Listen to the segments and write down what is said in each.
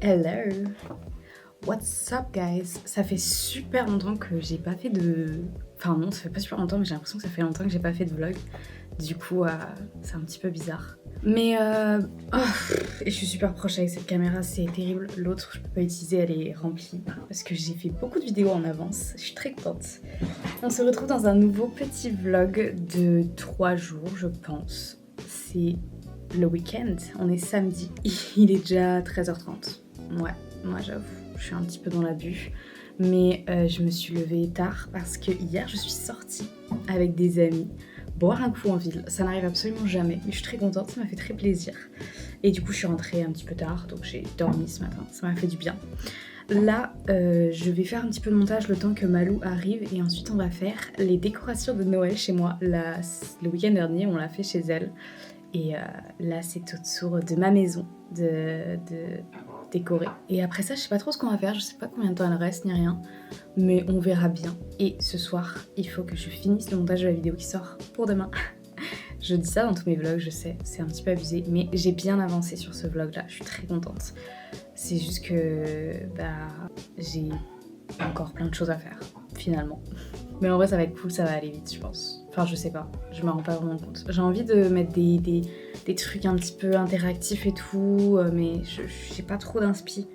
Hello! What's up guys? Ça fait super longtemps que j'ai pas fait de... Enfin non, ça fait pas super longtemps, mais j'ai l'impression que ça fait longtemps que j'ai pas fait de vlog. Du coup, c'est un petit peu bizarre. Mais et je suis super proche avec cette caméra, c'est terrible. L'autre, je peux pas utiliser, elle est remplie. Parce que j'ai fait beaucoup de vidéos en avance. Je suis très contente. On se retrouve dans un nouveau petit vlog de 3 jours, je pense. C'est le week-end, on est samedi. Il est déjà 13h30. Ouais, moi j'avoue, je suis un petit peu dans l'abus. Mais je me suis levée tard parce que hier je suis sortie avec des amis boire un coup en ville. Ça n'arrive absolument jamais, mais je suis très contente, ça m'a fait très plaisir. Et du coup je suis rentrée un petit peu tard, donc j'ai dormi ce matin, ça m'a fait du bien. Là, je vais faire un petit peu de montage le temps que Malou arrive et ensuite on va faire les décorations de Noël chez moi. Le week-end dernier, on l'a fait chez elle. Et là, c'est autour de ma maison de décorer. Et après ça, je sais pas trop ce qu'on va faire, je sais pas combien de temps il reste ni rien, mais on verra bien. Et ce soir, il faut que je finisse le montage de la vidéo qui sort pour demain. Je dis ça dans tous mes vlogs, je sais, c'est un petit peu abusé, mais j'ai bien avancé sur ce vlog-là, je suis très contente. C'est juste que j'ai encore plein de choses à faire, finalement. Mais en vrai, ça va être cool, ça va aller vite, je pense. Enfin, je sais pas, je me rends pas vraiment compte. J'ai envie de mettre des trucs un petit peu interactifs et tout, mais j'ai pas trop d'inspi.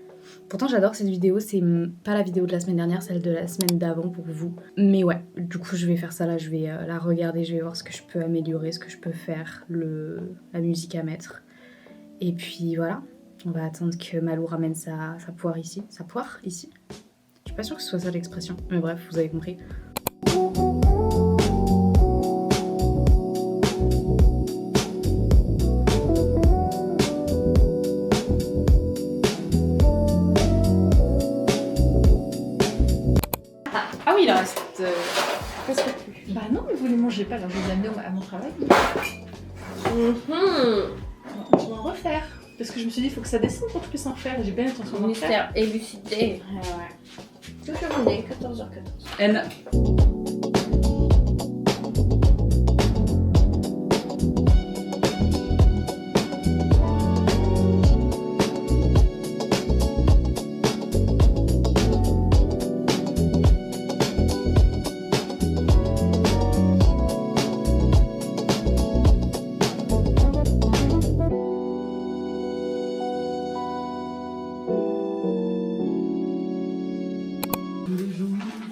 Pourtant, j'adore cette vidéo, c'est pas la vidéo de la semaine dernière, celle de la semaine d'avant pour vous. Mais ouais, du coup, je vais faire ça là, je vais la regarder, je vais voir ce que je peux améliorer, ce que je peux faire, la musique à mettre. Et puis voilà, on va attendre que Malou ramène sa poire ici. Sa poire ici? Je suis pas sûre que ce soit ça l'expression, mais bref, vous avez compris. Ah oui, il en reste presque plus. Bah non, mais vous les mangez pas, alors je les amener à mon travail. Je vais en refaire. Parce que je me suis dit, il faut que ça descende pour que je puisse en refaire. J'ai bien l'intention d'en refaire. Mystère élucidé. Ouais. Toute la journée, 14h14. N.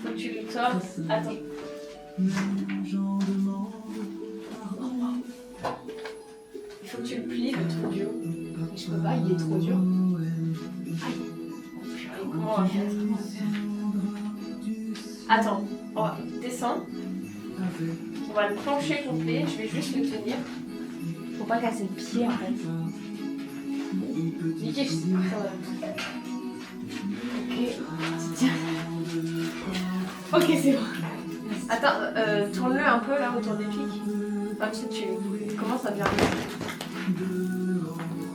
Faut que tu le sortes. Attends. Il faut que tu le plies, le truc dur. Mais je peux pas, il est trop dur. Comment on va faire? Attends, on va descendre. On va le plancher complet, je vais juste le tenir. Faut pas casser le pied en fait. Nickel, ok, tiens. Ok, c'est bon. Attends, tourne-le un peu là autour des pics. Comme ça tu commences à bien.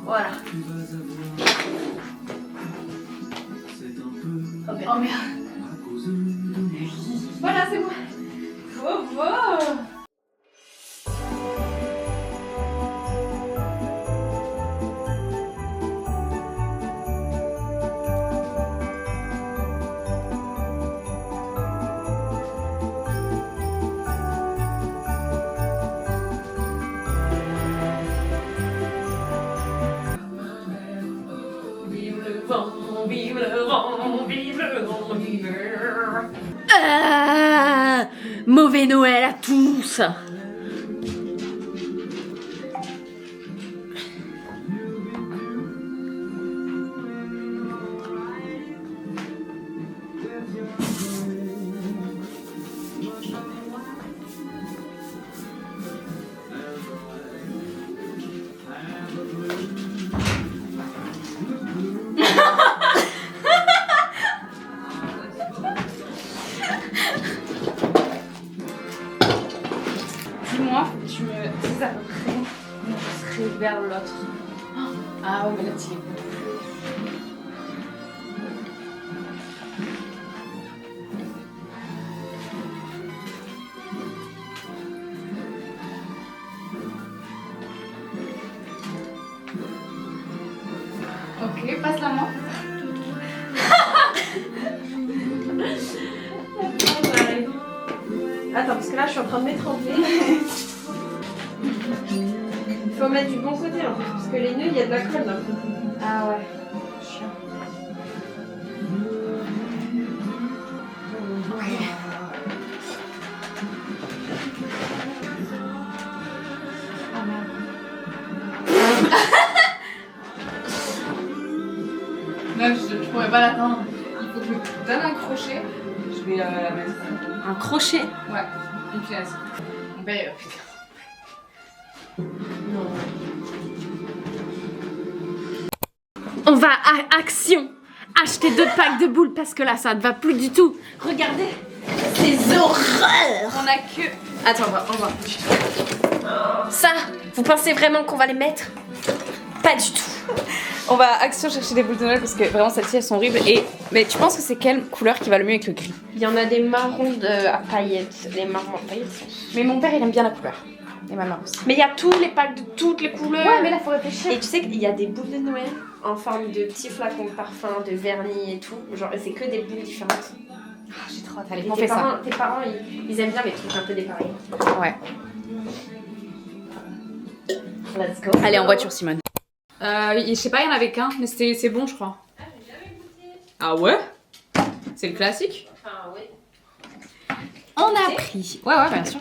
Voilà. Oh merde. Oh merde. Voilà, c'est bon. Oh, oh. Vive le vent, vive le vent, vive le vent. Mauvais Noël à tous. Dis-moi, tu me dis à peu près où je serai vers l'autre. Ah ouais, mais là, tu es beaucoup plus. Ok, passe la main. Attends, parce que là, je suis en train de m'étrangler. Il faut mettre du bon côté en fait, parce que les nœuds, il y a de la colle d'un coup. Ah ouais. Chiant. Ah merde. Là, je pourrais pas l'atteindre. Il faut que je me donne un crochet. Je vais la mettre. Un crochet. Ouais, une finesse. Mon père, putain. On va à Action acheter 2 packs de boules parce que là ça ne va plus du tout. Regardez ces horreurs. On a que. Attends, on va. Ça, vous pensez vraiment qu'on va les mettre? Pas du tout. On va à Action chercher des boules de Noël parce que vraiment celles-ci elles sont horribles. Mais tu penses que c'est quelle couleur qui va le mieux avec le gris? Il y en a des marrons à paillettes. Les marrons à paillettes sont... Mais mon père il aime bien la couleur. Et ma mère aussi. Mais il y a tous les packs de toutes les couleurs. Ouais, mais là faut réfléchir. Et tu sais qu'il y a des boules de Noël en forme de petits flacons de parfum, de vernis et tout. Genre, c'est que des boules différentes. Ah, j'ai trop hâte. Allez, Et on fait ça. tes parents ils aiment bien les trucs un peu dépareillés. Ouais. Let's go. Allez, en voiture, Simone. Je sais pas, il y en avait qu'un, mais c'est bon, je crois. Ah, j'ai jamais goûté. Ah ouais? C'est le classique? Ah oui. On a pris. Ouais, bien sûr.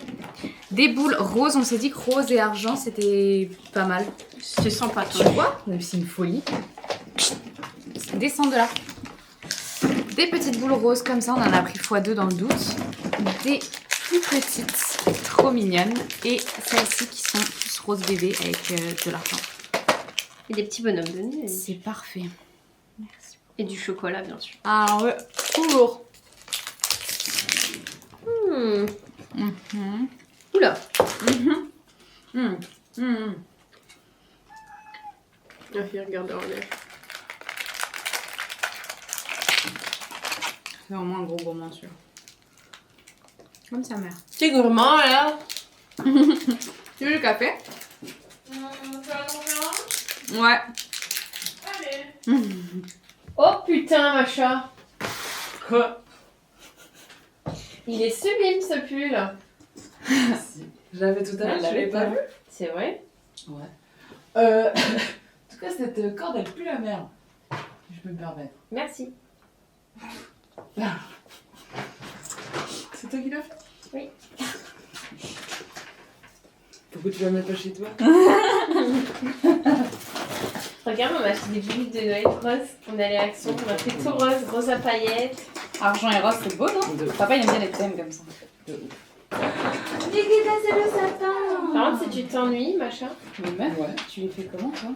Des boules roses, on s'est dit que rose et argent c'était pas mal. Tu sens pas Tu toi. vois? Même si c'est une folie. Descends de là. Des petites boules roses comme ça, on en a pris x2 dans le doute. Des plus petites, trop mignonnes. Et celles-ci qui sont plus rose bébé avec de l'argent. Et des petits bonhommes de nez. C'est parfait. Merci. Et du chocolat bien sûr. Ah ouais, toujours. Oula. Regarde en l'air. C'est vraiment un gros gourmand celui-là. Comme sa mère. C'est gourmand là. Tu veux le café? Ouais. Oh putain Macha. Quoi? Il est sublime ce pull. Je l'avais tout à l'heure, Elle tu l'avais l'avait pas pas vu? C'est vrai? Ouais. En tout cas, cette corde, elle pue la merde. Si je peux me permettre. Merci. C'est toi qui l'as fait? Oui. Pourquoi tu la mets pas chez toi? Regarde, on a acheté des boules de Noël roses. On est allé à Action, on a fait tout rose, rose à paillettes. Argent et rose, c'est beau, non? Papa, il aime bien les thèmes comme ça. Dégueulasse le sapin. Par contre, si tu t'ennuies, Macha. Mais meuf, Ouais. tu les fais comment, toi?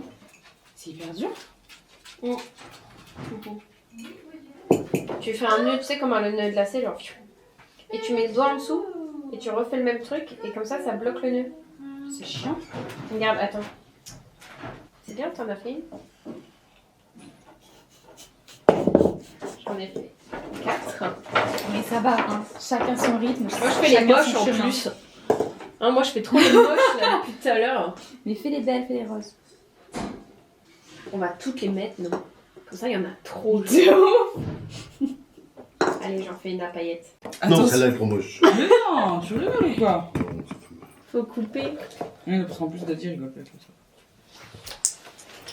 C'est hyper dur. Tu fais un nœud, tu sais comment le nœud de lacet, genre. Et tu mets le doigt en dessous. Et tu refais le même truc. Et comme ça bloque le nœud. C'est chiant. Regarde, attends. C'est bien, t'en as fait une. J'en ai fait 4. Mais ça va, hein. Chacun son rythme. Moi, je fais les moches en plus. Hein, moi, je fais trop les moches là, depuis tout à l'heure. Mais fais les belles, fais les roses. On va toutes les mettre, non? Comme ça, il y en a trop. Allez, j'en fais une à paillettes. Non, celle-là est trop moche. Mais non, tu rigoles ou quoi? Faut couper. Oui, parce qu'en plus, Daddy rigole pas comme ça.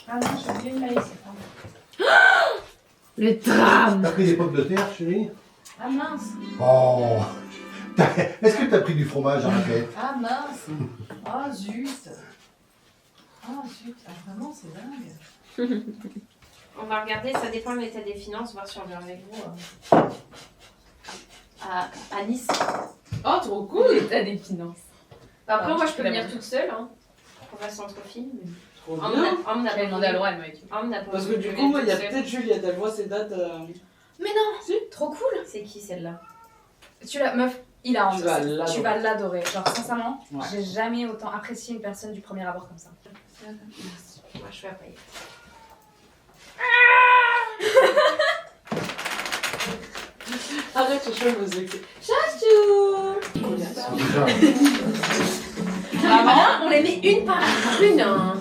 Ah non, j'ai oublié le maïs. Le drame. T'as pris des pommes de terre, chérie? Ah mince. Oh! Est-ce que t'as pris du fromage à raclette? Ah mince. Oh zut. Oh zut. Ah, vraiment, c'est dingue. On va regarder, ça dépend de l'état des finances, voir si on vient avec vous à Nice. Oh, trop cool. T'as des finances. Après, Ah, moi, je je peux peux venir la- toute seule. Hein. On va s'entrefilmer. Trop On bien. n'a J'avais demandé à Laura, elle m'avait dit. Parce que du coup, il y a peut-être Juliette, elle voit ses dates. Mais non. Si. Trop cool. C'est qui celle-là? Tu la meuf, il a Tu vas l'adorer. Tu vas l'adorer. Genre sincèrement, Ouais. j'ai jamais autant apprécié une personne du premier abord comme ça. Moi, je fais à paillettes. Arrête, je fais vos écrits. Déjà. Ah, on les met une par une. Hein.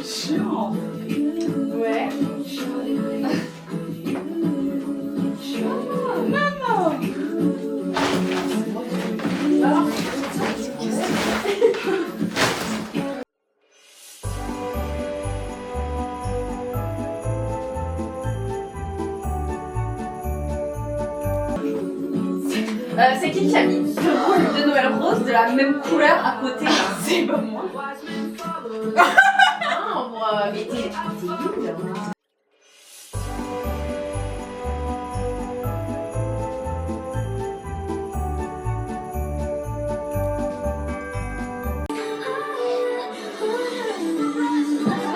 Chiant. Ouais. C'est qui a mis deux boules de Noël rose de la même couleur à côté? C'est pas moi. Ah, mais t'es nul.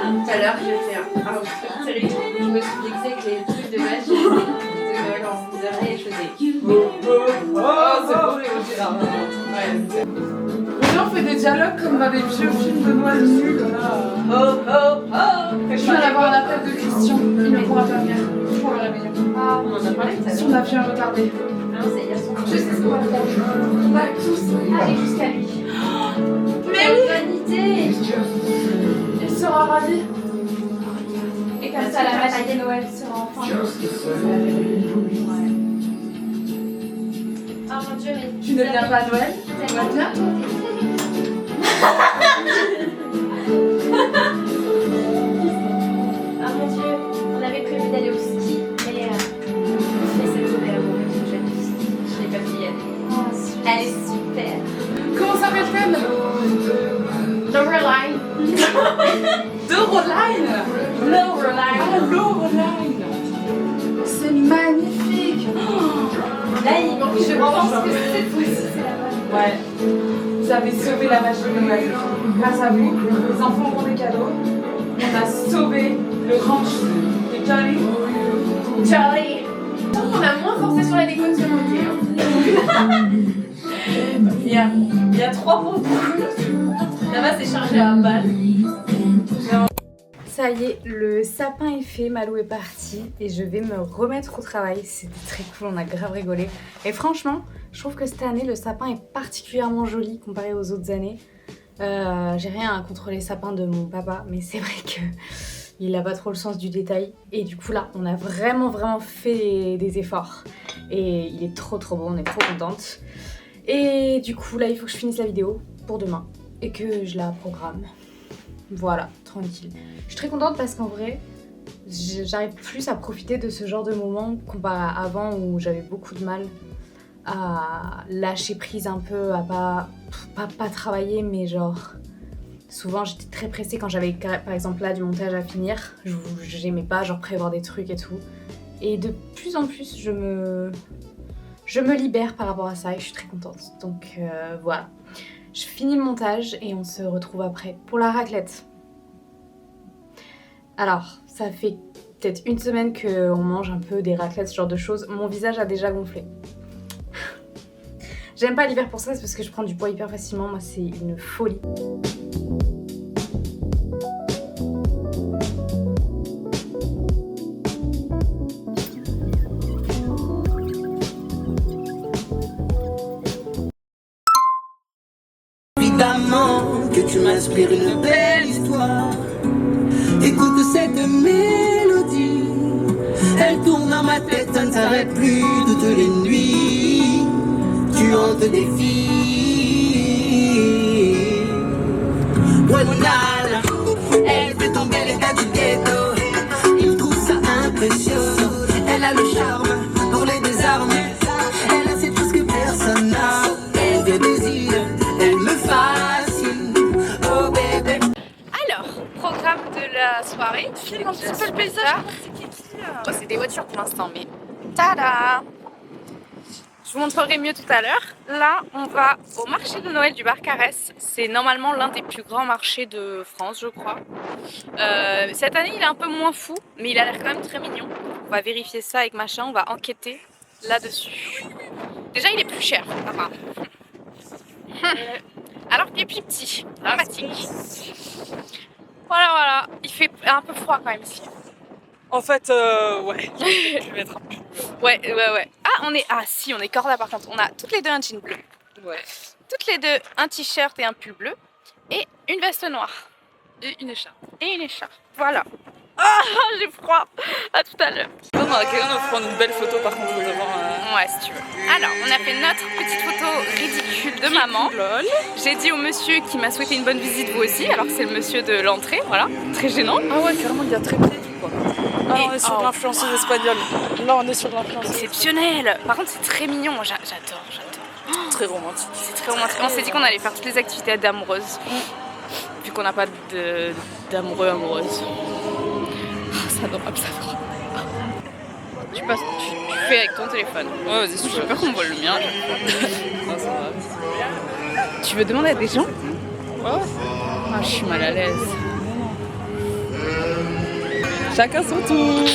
Tout à l'heure, j'ai fait un truc terrible. Je me suis fixée avec les trucs de magie de Noël en 10 heures et je faisais. Oh, c'est horrible, Gérard. Ouais. On fait des dialogues comme dans les vieux films de Noël nuls. Oh oh oh! Je viens d'avoir un appel de Christian. Il ne pourra pas venir pour le réveillon. Ah, on en a parlé tout à l'heure. Son avion est retardé. Ah, c'est hier soir. Je sais ce qu'on va faire. On va tous aller jusqu'à lui. Mais oui! Bonne idée! Il sera ravi. Et comme ça, la magie de Noël sera enfin. Oh mon dieu, mais. Tu ne viens pas à Noël? Tu vas bien? Ah mon dieu, on avait prévu d'aller au ski, mais cette journée là, je l'ai pas pu y aller. Elle est super. Comment s'appelle-t-elle? Loreline. Loreline. Loreline. Ah, Loreline. C'est magnifique. Là, je pense que cette fois-ci, c'est la bonne. Ouais. Vous avez sauvé la magie de Noël. Grâce à vous, les enfants ont des cadeaux. On a sauvé le ranch de Charlie. Charlie. On a moins forcé sur la déco que sur mon pied. Il y a 3 pots de brûle. Là-bas, c'est chargé à balle. Ça y est, le sapin est fait, Malou est parti et je vais me remettre au travail. C'était très cool, on a grave rigolé. Et franchement, je trouve que cette année, le sapin est particulièrement joli comparé aux autres années. J'ai rien contre les sapins de mon papa, mais c'est vrai qu'il n'a pas trop le sens du détail. Et du coup là, on a vraiment fait des efforts. Et il est trop beau, on est trop contente. Et du coup là, il faut que je finisse la vidéo pour demain et que je la programme. Voilà, tranquille. Je suis très contente parce qu'en vrai, j'arrive plus à profiter de ce genre de moment comparé à avant où j'avais beaucoup de mal à lâcher prise un peu, à pas travailler, mais genre souvent j'étais très pressée quand j'avais par exemple là du montage à finir. J'aimais pas genre prévoir des trucs et tout. Et de plus en plus je me libère par rapport à ça et je suis très contente. Donc voilà. Je finis le montage et on se retrouve après pour la raclette. Alors, ça fait peut-être une semaine qu'on mange un peu des raclettes, ce genre de choses. Mon visage a déjà gonflé. J'aime pas l'hiver pour ça, c'est parce que je prends du poids hyper facilement. Moi, c'est une folie. Évidemment que tu m'inspires une belle histoire. Écoute cette mélodie, elle tourne dans ma tête, ça ne s'arrête plus toutes les nuits. Tu hantes des filles. Voilà, elle fait tomber les gars du ghetto. Il trouve ça impressionnant. Elle a le charme pour les désarmer. Elle a cette chose que personne n'a. Elle veut des îles, elle me fascine. Oh bébé. Alors, programme de la soirée. Filme un petit peu le paysage. Oh, c'est des voitures pour l'instant, mais tada! Je vous montrerai mieux tout à l'heure. Là, on va au marché de Noël du Barcarès. C'est normalement l'un des plus grands marchés de France, je crois. Cette année, il est un peu moins fou, mais il a l'air quand même très mignon. On va vérifier ça avec machin, on va enquêter là-dessus. Déjà, il est plus cher, apparemment. Alors qu'il est plus petit, dramatique. Voilà, il fait un peu froid quand même ici. En fait, ouais. Je vais mettre un pull. Ouais. Ah, on est corda par contre. On a toutes les deux un jean bleu. Ouais. Toutes les deux un t-shirt et un pull bleu. Et une veste noire. Et une écharpe. Voilà. Ah, j'ai froid. À tout à l'heure. Non, on va prendre une belle photo par contre devant. Ouais, si tu veux. Alors, on a fait notre petite photo ridicule de maman. Lol. J'ai dit au monsieur qui m'a souhaité une bonne visite, vous aussi, alors que c'est le monsieur de l'entrée, voilà. Très gênant. Ah ouais, carrément, il y a très pied quoi. Ah, on est sur l'influenceuse espagnole. Là, on est sur l'influenceuse. Exceptionnel. Par contre, c'est très mignon. Moi, j'adore. très romantique. C'est très romantique. On s'est dit qu'on allait faire toutes les activités d'amoureuses. Vu qu'on n'a pas d'amoureux, amoureuse. C'est adorable, c'est adorable. Tu fais avec ton téléphone. Ouais, vas-y, J'ai peur qu'on me vole le mien. Non, ça va. Tu veux demander à des gens? Ouais. Ah, je suis mal à l'aise. Chacun son tour.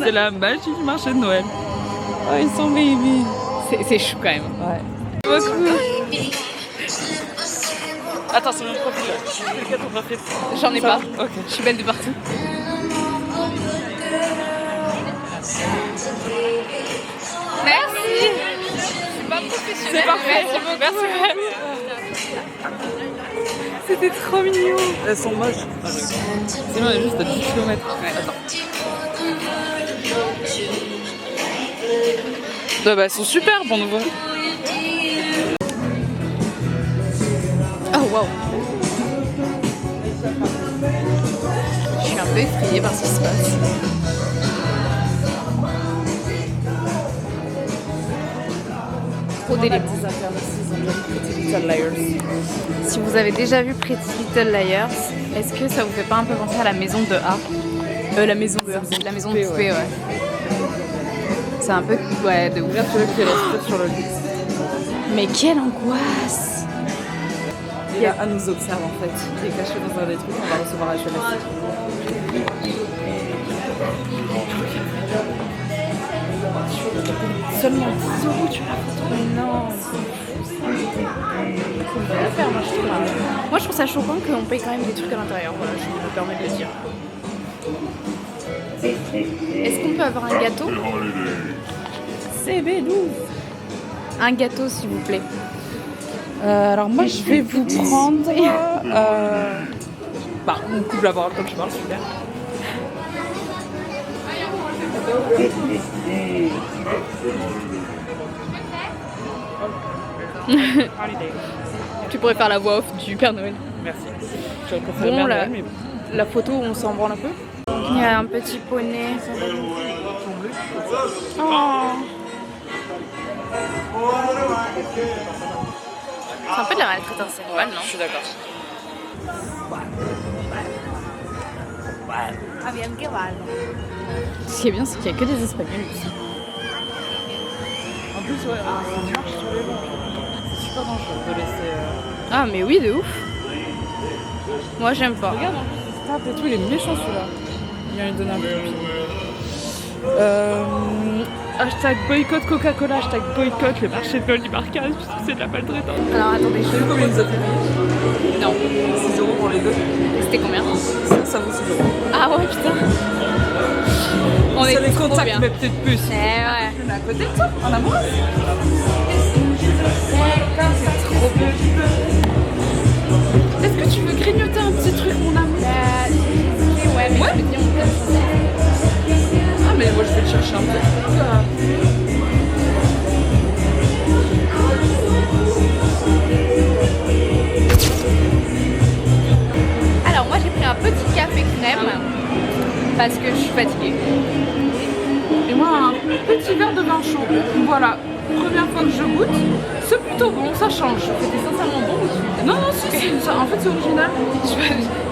C'est la magie du marché de Noël. Oh, ils sont baby. C'est chou quand même. Ouais. Beaucoup. Attends, c'est mon profil là. Quel gâteau préféré? J'en ai pas. Ok. Je suis belle de partout. Merci. C'est pas professionnel. C'est parfait. Merci. C'était trop mignon. Elles sont moches. C'est bon, juste à 10 km. Ouais, attends. Bah, elles sont super pour nous voir. Oh wow. Je suis un peu effrayée par ce qui se passe. Trop d'éléments. Si vous avez déjà vu Pretty Little Liars, est-ce que ça vous fait pas un peu penser à la maison de A? La maison de poupée, ouais. C'est un peu, ouais, de ouf. Regarde celui qui est resté sur le lit. Mais quelle angoisse! Et là, elle nous observe en fait. Il est caché dans un des trucs, on va recevoir la chemise. Seulement 10 € tu l'as fait. Non. Moi je trouve ça choquant qu'on paye quand même des trucs à l'intérieur. Voilà, je me permets de le dire. Est-ce qu'on peut avoir un gâteau? CB12. Un gâteau s'il vous plaît. Alors moi je vais vous prendre on coupe la parole comme je parle, super. Tu pourrais faire la voix off du Père Noël. Merci. Je préfère Bon, bien la, Noël, mais bon. la photo on s'en branle un peu. Il y a un petit poney. Oh. C'est un peu de la maltraitance animale, non? Je suis d'accord. Ce qui est bien, c'est qu'il n'y a que des Espagnols ici. En plus, ouais, ça marche sur les bancs. C'est super dangereux de laisser. Ah, mais oui, de ouf. Moi, j'aime pas. Regarde, en plus, start et tout, il est méchant celui-là. Il vient lui donner un peu de pied. Hashtag boycott Coca-Cola, hashtag boycott le marché de Noël du marquage, parce que c'est de la maltraitance. Alors, attendez, Vous savez combien il nous a fait payer? Non. 6 € pour les deux. C'était combien? Ça vaut 6 €. Ah ouais, putain. On C'est est les trop contacts, bien. mais peut-être plus. Eh ouais. Mais à côté de toi, en amour. Trop beau. Est-ce que tu veux grignoter un petit truc, mon amour? Ouais, mais je veux dire, Ah, mais moi je vais te chercher un peu. Alors moi j'ai pris un petit café crème parce que je suis fatiguée. Et moi un petit verre de vin chaud. Voilà, première fois que je goûte, c'est plutôt bon, ça change. C'était sincèrement bon. Non, non, si, en fait c'est original.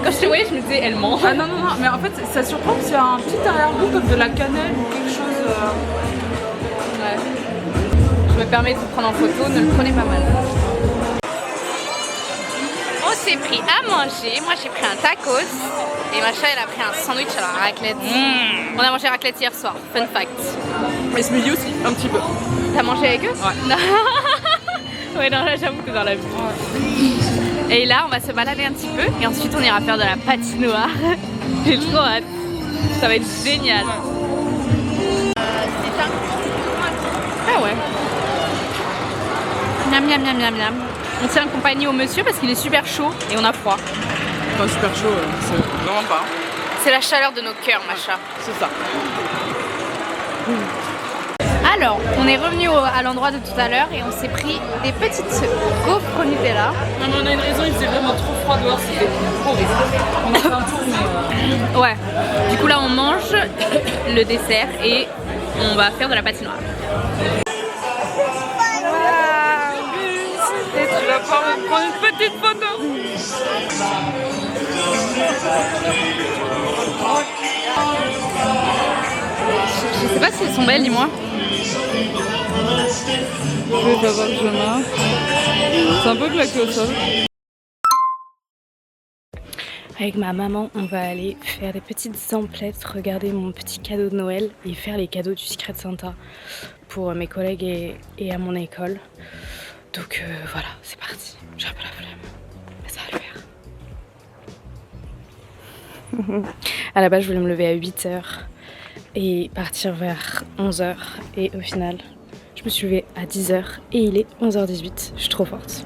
Quand je te voyais je me disais elle ment. Ah non, non, non, mais en fait ça surprend parce qu'il y a un petit arrière-goût comme de la cannelle ou quelque chose. Ouais. Je me permets de vous prendre en photo, ne le prenez pas mal. On s'est pris à manger, moi j'ai pris un tacos et Macha elle a pris un sandwich à la raclette. On a mangé raclette hier soir, fun fact. Et ce midi aussi, un petit peu. T'as mangé avec eux? Ouais. Ouais, non, là j'avoue que dans la vie. Et là on va se balader un petit peu et ensuite on ira faire de la patinoire. J'ai trop hâte. Ça va être génial. Ah ouais. Miam miam miam miam miam. On tient compagnie au monsieur parce qu'il est super chaud et on a froid. Pas super chaud, c'est vraiment pas. C'est la chaleur de nos cœurs, Macha. C'est ça. Alors, on est revenu à l'endroit de tout à l'heure et on s'est pris des petites gaufres Nutella. Non, mais on a une raison, il faisait vraiment trop froid dehors, c'était horrible. On a fait un tour, mais. Ouais. Du coup, là, on mange le dessert et on va faire de la patinoire. prendre une petite photo. Je sais pas si elles sont belles, dis-moi. Je vais pas voir Jonah. C'est un peu claqué au sol. Avec ma maman, on va aller faire des petites emplettes, regarder mon petit cadeau de Noël et faire les cadeaux du Secret Santa pour mes collègues et à mon école. Donc voilà, c'est parti. J'ai un peu la flemme, mais ça va le faire. À la base, je voulais me lever à 8h et partir vers 11h. Et au final, je me suis levée à 10h et il est 11h18. Je suis trop forte.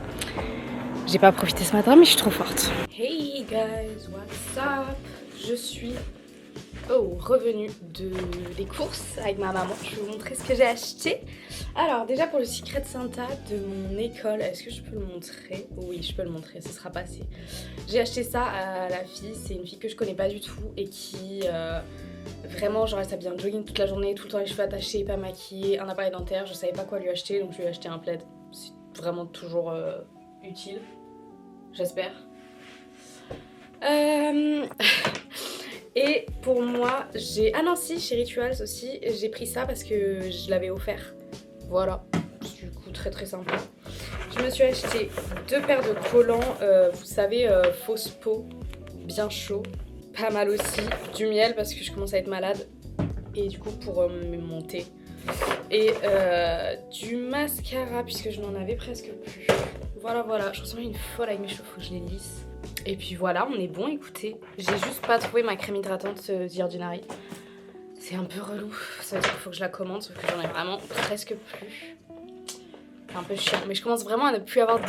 J'ai pas profité ce matin, mais je suis trop forte. Hey guys, what's up? Je suis revenue des courses avec ma maman. Je vais vous montrer ce que j'ai acheté. Alors déjà pour le Secret Santa de mon école, est-ce que je peux le montrer? Oui, je peux le montrer, ce sera passé. J'ai acheté ça à la fille, c'est une fille que je connais pas du tout et qui vraiment genre elle s'habille en jogging toute la journée, tout le temps les cheveux attachés, pas maquillée, un appareil dentaire, je savais pas quoi lui acheter donc je lui ai acheté un plaid. C'est vraiment toujours utile, j'espère. Et pour moi, ah non si, chez Rituals aussi, j'ai pris ça parce que je l'avais offert. Voilà, du coup très très sympa. Je me suis acheté 2 paires de collants, vous savez, fausse peau, bien chaud, pas mal aussi, du miel parce que je commence à être malade et du coup pour me monter. Et du mascara puisque je n'en avais presque plus. Voilà, je ressemble à une folle avec mes cheveux, faut que je les lisse. Et puis voilà, on est bon, écoutez. J'ai juste pas trouvé ma crème hydratante The Ordinary. C'est un peu relou, ça veut dire qu'il faut que je la commande, sauf que j'en ai vraiment presque plus. C'est un peu chiant, mais je commence vraiment à ne plus avoir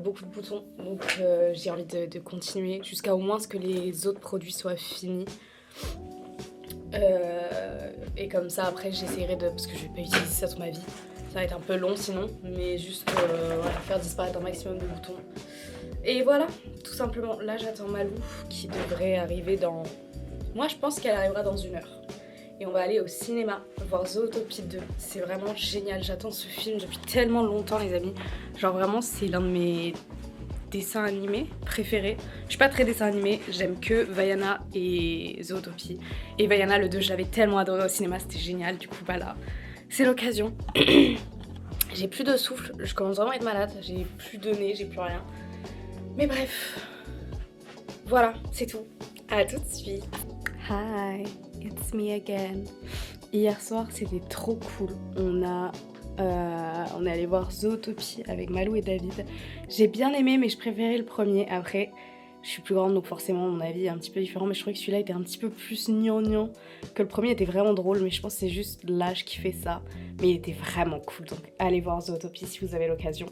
beaucoup de boutons. Donc j'ai envie de continuer jusqu'à au moins ce que les autres produits soient finis. Et comme ça après j'essaierai parce que je vais pas utiliser ça toute ma vie. Ça va être un peu long sinon, mais juste voilà, faire disparaître un maximum de boutons. Et voilà, tout simplement. Là j'attends Malou qui devrait arriver dans... Moi je pense qu'elle arrivera dans 1 heure. Et on va aller au cinéma voir Zootopie 2. C'est vraiment génial, j'attends ce film depuis tellement longtemps les amis. Genre vraiment c'est l'un de mes dessins animés préférés. Je suis pas très dessin animé, j'aime que Vaiana et Zootopie. Et Vaiana le 2 je l'avais tellement adoré au cinéma, c'était génial. Du coup bah là, c'est l'occasion. J'ai plus de souffle, je commence vraiment à être malade, j'ai plus de nez, j'ai plus rien. Mais bref, voilà, c'est tout. À tout de suite. Hi, it's me again. Hier soir, c'était trop cool. On est allé voir Zootopie avec Malou et David. J'ai bien aimé, mais je préférais le premier. Après, je suis plus grande, donc forcément, mon avis est un petit peu différent. Mais je trouvais que celui-là était un petit peu plus gnangnan, que le premier était vraiment drôle. Mais je pense que c'est juste l'âge qui fait ça. Mais il était vraiment cool, donc allez voir Zootopie si vous avez l'occasion.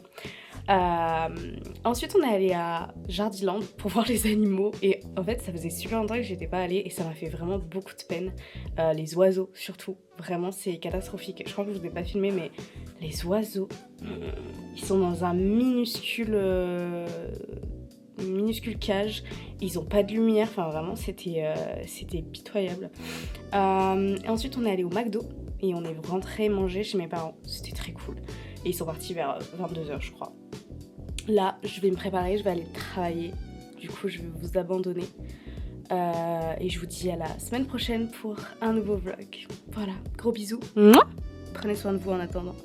Ensuite on est allé à Jardiland pour voir les animaux et en fait ça faisait super longtemps que j'étais pas allée et ça m'a fait vraiment beaucoup de peine. Les oiseaux surtout, vraiment c'est catastrophique. Je crois que je vous ai pas filmé mais les oiseaux ils sont dans un minuscule cage, ils ont pas de lumière, enfin vraiment c'était pitoyable. Et ensuite on est allé au McDo et on est rentré manger chez mes parents, c'était très cool. Et ils sont partis vers 22h je crois. Là je vais me préparer, je vais aller travailler. Du coup je vais vous abandonner. Et je vous dis à la semaine prochaine pour un nouveau vlog. Voilà, gros bisous. Mouah. Prenez soin de vous en attendant.